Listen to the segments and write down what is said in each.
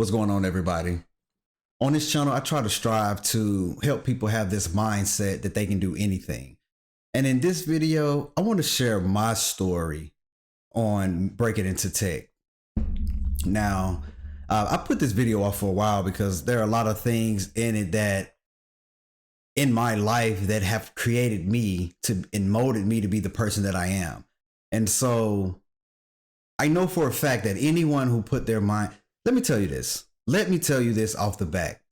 What's going on, everybody? On this channel, I try to strive to help people have this mindset that they can do anything. And in this video, I want to share my story on breaking into tech. Now, I put this video off for a while because there are a lot of things in it that in my life that have created me to and molded me to be the person that I am. And so I know for a fact that anyone who put their mind, let me tell you this off the bat.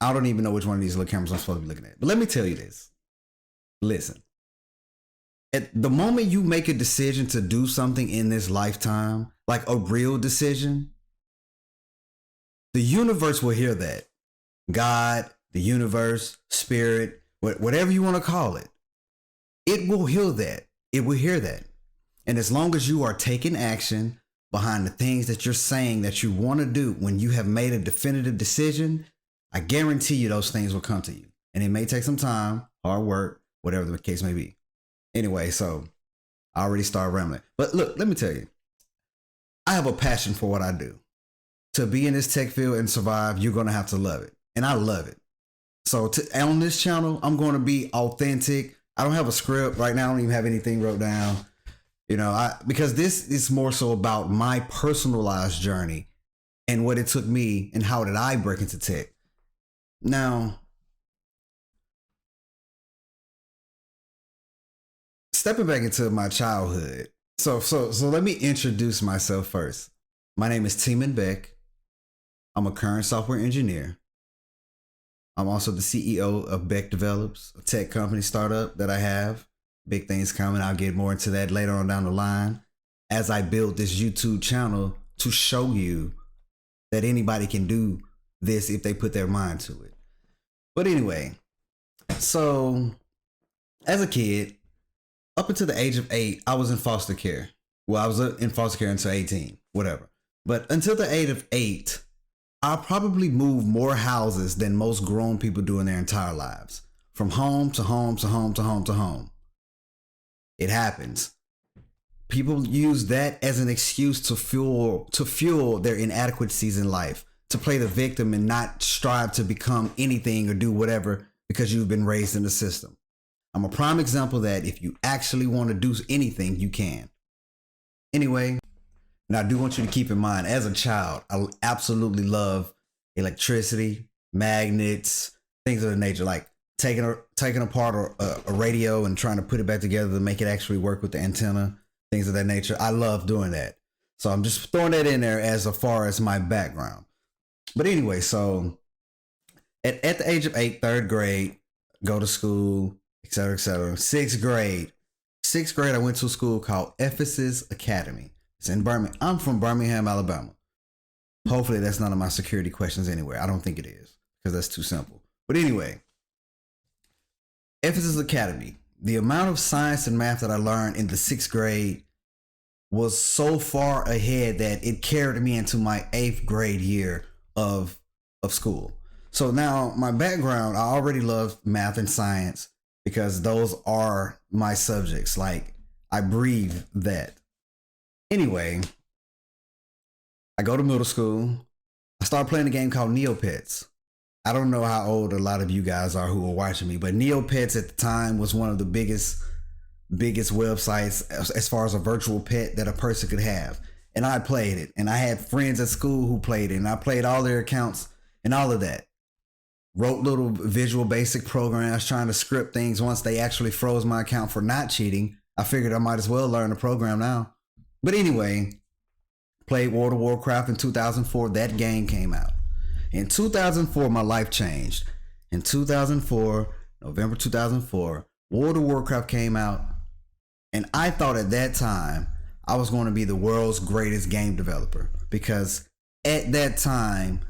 I don't even know which one of these little cameras I'm supposed to be looking at, but let me tell you this. Listen, at the moment you make a decision to do something in this lifetime, like a real decision, the universe will hear that. God, the universe, spirit, whatever you want to call it, it will hear that. It will hear that. And as long as you are taking action behind the things that you're saying that you want to do, when you have made a definitive decision, I guarantee you those things will come to you. And it may take some time, hard work, whatever the case may be. Anyway, so I already started rambling. But look, let me tell you, I have a passion for what I do. To be in this tech field and survive, you're going to have to love it. And I love it. So on this channel, I'm going to be authentic. I don't have a script right now. I don't even have anything wrote down. You know, because this is more so about my personalized journey and what it took me and how did I break into tech. Now, stepping back into my childhood. So let me introduce myself first. My name is Teeman Beck. I'm a current software engineer. I'm also the CEO of Beck Develops, a tech company startup that I have. Big things coming. I'll get more into that later on down the line as I build this YouTube channel to show you that anybody can do this if they put their mind to it. But anyway, so as a kid, up until the age of 8, I was in foster care. Well, I was in foster care until 18, whatever. But until the age of 8, I probably moved more houses than most grown people do in their entire lives. From home to home to home to home to home. It happens. People use that as an excuse to fuel their inadequacies in life, to play the victim and not strive to become anything or do whatever because you've been raised in the system. I'm a prime example that if you actually want to do anything, you can. Anyway, and I do want you to keep in mind, as a child, I absolutely love electricity, magnets, things of the nature, like taking apart a radio and trying to put it back together to make it actually work with the antenna, things of that nature. I love doing that. So I'm just throwing that in there as far as my background. But anyway, so at the age of 8, 3rd grade, go to school, etc., etc. 6th grade, I went to a school called Ephesus Academy. It's in Birmingham. I'm from Birmingham, Alabama. Hopefully that's none of my security questions anywhere. I don't think it is because that's too simple. But anyway, Ephesus Academy. The amount of science and math that I learned in the 6th grade was so far ahead that it carried me into my 8th grade year of school. So now my background, I already love math and science because those are my subjects. Like I breathe that. Anyway, I go to middle school. I started playing a game called Neopets. I don't know how old a lot of you guys are who are watching me, but Neopets at the time was one of the biggest websites as far as a virtual pet that a person could have. And I played it, and I had friends at school who played it, and I played all their accounts and all of that. Wrote little Visual Basic programs trying to script things. Once they actually froze my account for not cheating, I figured I might as well learn the program now. But anyway, played World of Warcraft in 2004. That game came out. In 2004, my life changed. In 2004, November 2004, World of Warcraft came out. And I thought at that time, I was going to be the world's greatest game developer. Because at that time,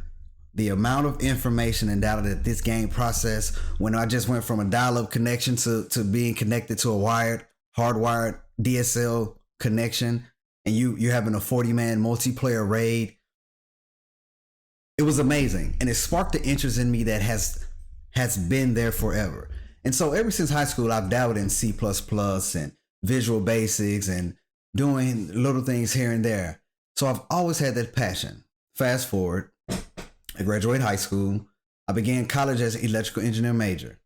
the amount of information and data that this game processed, when I just went from a dial-up connection to being connected to a hardwired DSL connection, and you having a 40-man multiplayer raid, it was amazing. And it sparked the interest in me that has been there forever. And so ever since high school, I've dabbled in C++ and Visual Basics and doing little things here and there. So I've always had that passion. Fast forward, I graduated high school. I began college as an electrical engineer major.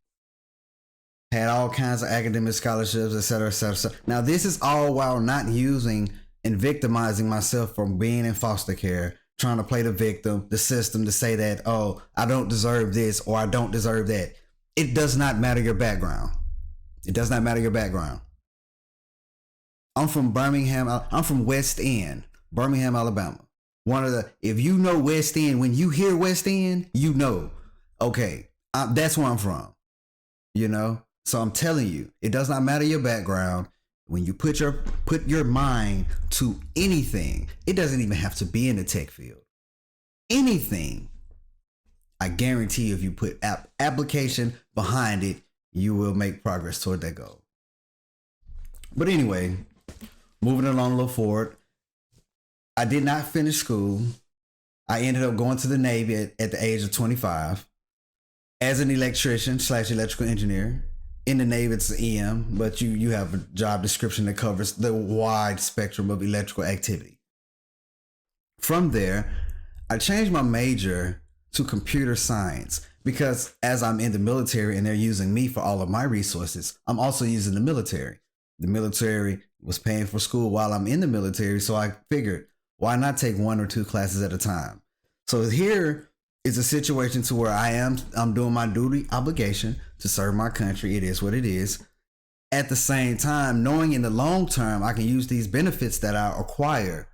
Had all kinds of academic scholarships, et cetera, et cetera, et cetera. Now, this is all while not using and victimizing myself from being in foster care, trying to play the victim, the system, to say that, oh, I don't deserve this or I don't deserve that. It does not matter your background. It does not matter your background. I'm from Birmingham. I'm from West End, Birmingham, Alabama. If you know West End, when you hear West End, you know, okay, that's where I'm from, you know? So I'm telling you, it does not matter your background. When you put your mind to anything, it doesn't even have to be in the tech field. Anything, I guarantee you, if you put application behind it, you will make progress toward that goal. But anyway, moving along a little forward, I did not finish school. I ended up going to the Navy at the age of 25 as an electrician / electrical engineer. In the Navy, it's an EM, but you have a job description that covers the wide spectrum of electrical activity. From there, I changed my major to computer science because as I'm in the military and they're using me for all of my resources, I'm also using the military. The military was paying for school while I'm in the military, so I figured, why not take 1 or 2 classes at a time? So here is a situation to where I'm doing my duty obligation to serve my country. It is what it is. At the same time, knowing in the long term, I can use these benefits that I acquire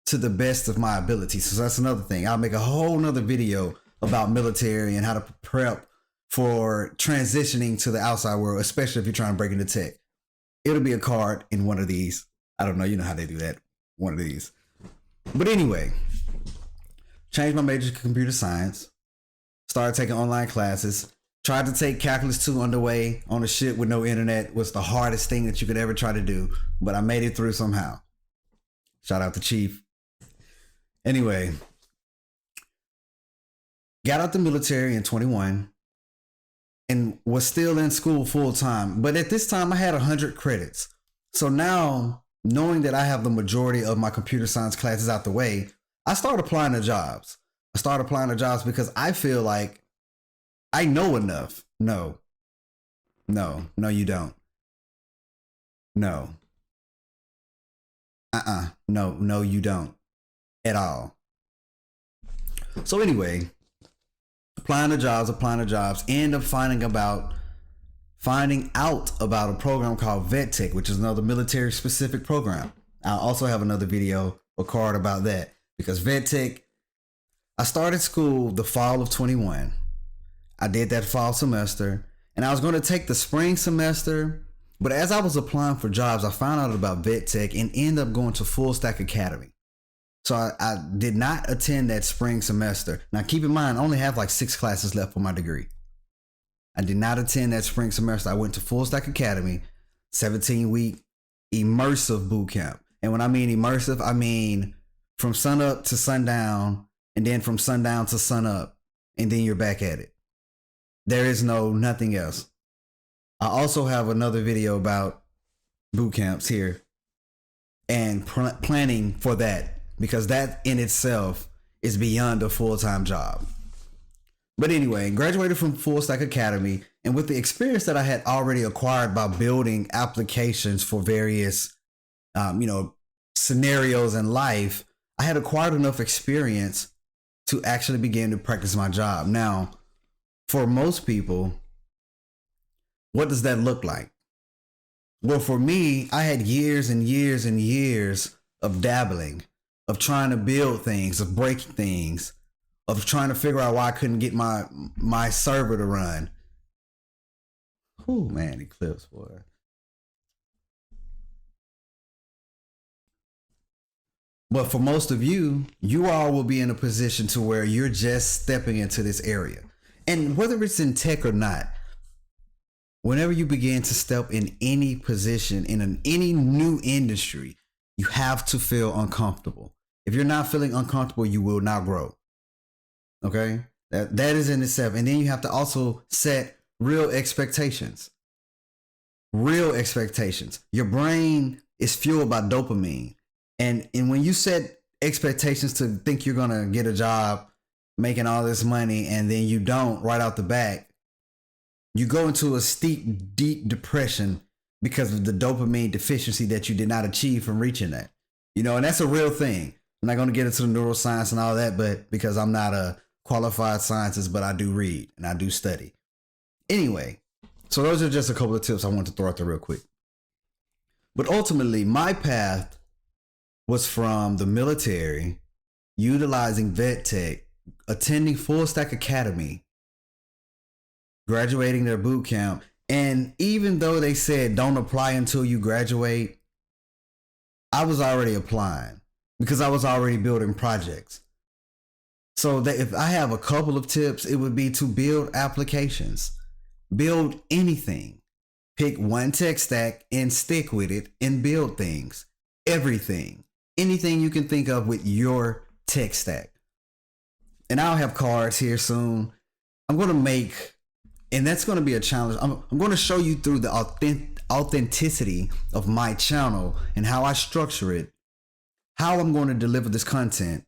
to the best of my ability. So that's another thing. I'll make a whole nother video about military and how to prep for transitioning to the outside world, especially if you're trying to break into tech. It'll be a card in one of these. I don't know. You know how they do that. One of these. But anyway, changed my major to computer science. Started taking online classes. Tried to take Calculus 2 underway on a ship with no internet. Was the hardest thing that you could ever try to do. But I made it through somehow. Shout out to Chief. Anyway, got out the military in 21 and was still in school full time. But at this time I had 100 credits. So now, knowing that I have the majority of my computer science classes out the way, I started applying to jobs. Because I feel like I know enough. No, you don't. No. No, you don't. At all. So anyway, applying to jobs, end up finding out about a program called VetTech, which is another military specific program. I'll also have another video or card about that because VetTech, I started school the fall of 21. I did that fall semester and I was going to take the spring semester, but as I was applying for jobs, I found out about VetTech and ended up going to Full Stack Academy. So I did not attend that spring semester. Now keep in mind, I only have like 6 classes left for my degree. I did not attend that spring semester. I went to Full Stack Academy, 17-week immersive boot camp. And when I mean immersive, I mean from sun up to sundown, and then from sundown to sun up, and then you're back at it. There is nothing else. I also have another video about boot camps here and planning for that, because that in itself is beyond a full-time job. But anyway, graduated from Full Stack Academy, and with the experience that I had already acquired by building applications for various, scenarios in life, I had acquired enough experience to actually begin to practice my job. Now, for most people, what does that look like? Well, for me, I had years and years and years of dabbling, of trying to build things, of breaking things, of trying to figure out why I couldn't get my server to run. Oh man, Eclipse, boy. But for most of you, you all will be in a position to where you're just stepping into this area. And whether it's in tech or not, whenever you begin to step in any position in any new industry, you have to feel uncomfortable. If you're not feeling uncomfortable, you will not grow. Okay? That is in itself. And then you have to also set real expectations. Real expectations. Your brain is fueled by dopamine. And when you set expectations to think you're going to get a job making all this money and then you don't right out the back, you go into a steep, deep depression because of the dopamine deficiency that you did not achieve from reaching that. You know, and that's a real thing. I'm not going to get into the neuroscience and all that, but because I'm not a qualified scientist, but I do read and I do study. Anyway, so those are just a couple of tips I want to throw out there real quick. But ultimately, my path was from the military, utilizing vet tech, attending Full Stack Academy, graduating their boot camp. And even though they said don't apply until you graduate, I was already applying because I was already building projects. So that if I have a couple of tips, it would be to build applications, build anything, pick one tech stack and stick with it and build things, everything, anything you can think of with your tech stack. And I'll have cards here soon. I'm going to make, and that's going to be a challenge. I'm going to show you through the authenticity of my channel and how I structure it, how I'm going to deliver this content,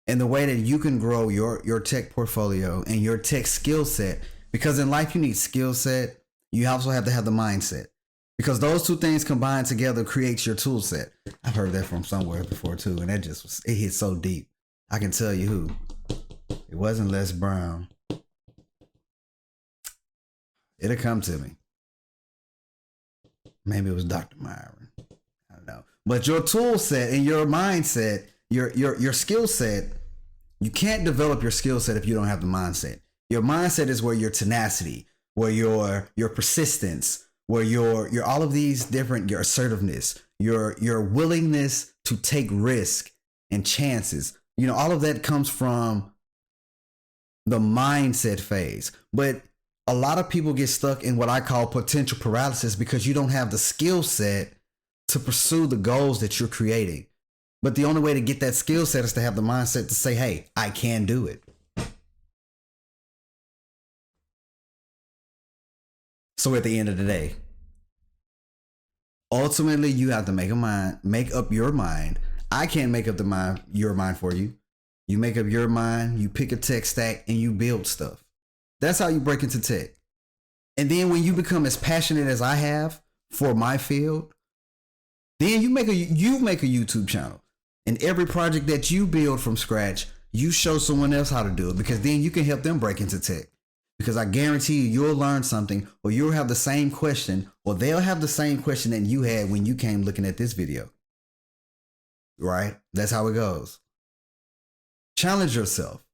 and the way that you can grow your tech portfolio and your tech skill set. Because in life, you need skill set. You also have to have the mindset, because those two things combined together creates your tool set. I've heard that from somewhere before too, and that just was, it hit so deep. I can tell you who. It wasn't Les Brown. It'll come to me. Maybe it was Dr. Myron. I don't know. But your tool set and your mindset, your skill set, you can't develop your skill set if you don't have the mindset. Your mindset is where your tenacity, where your persistence, where your all of these different, your assertiveness, your willingness to take risk and chances. You know, all of that comes from the mindset phase. But a lot of people get stuck in what I call potential paralysis because you don't have the skill set to pursue the goals that you're creating. But the only way to get that skill set is to have the mindset to say, hey, I can do it. So at the end of the day, ultimately you have to make up your mind. I can't make up your mind for you. You make up your mind, you pick a tech stack and you build stuff. That's how you break into tech. And then when you become as passionate as I have for my field, then you make a YouTube channel. And every project that you build from scratch, you show someone else how to do it, because then you can help them break into tech. Because I guarantee you'll learn something, or you'll have the same question, or they'll have the same question that you had when you came looking at this video. Right? That's how it goes. Challenge yourself.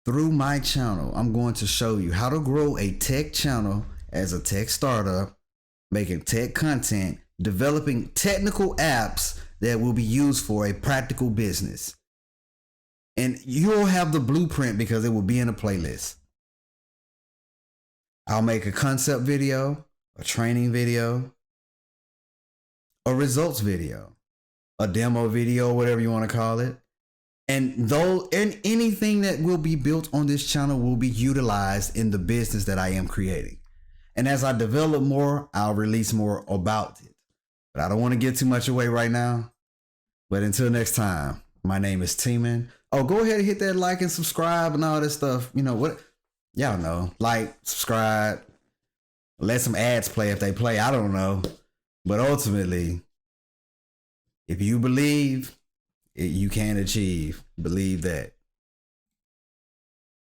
Through my channel, I'm going to show you how to grow a tech channel as a tech startup, making tech content, developing technical apps that will be used for a practical business. And you'll have the blueprint because it will be in a playlist. I'll make a concept video, a training video, a results video, a demo video, whatever you want to call it. And anything that will be built on this channel will be utilized in the business that I am creating. And as I develop more, I'll release more about it. But I don't want to give too much away right now. But until next time, my name is Teeman. Oh, go ahead and hit that like and subscribe and all this stuff. You know what? Y'all know. Like, subscribe. Let some ads play if they play. I don't know. But ultimately, if you believe, you can achieve. Believe that.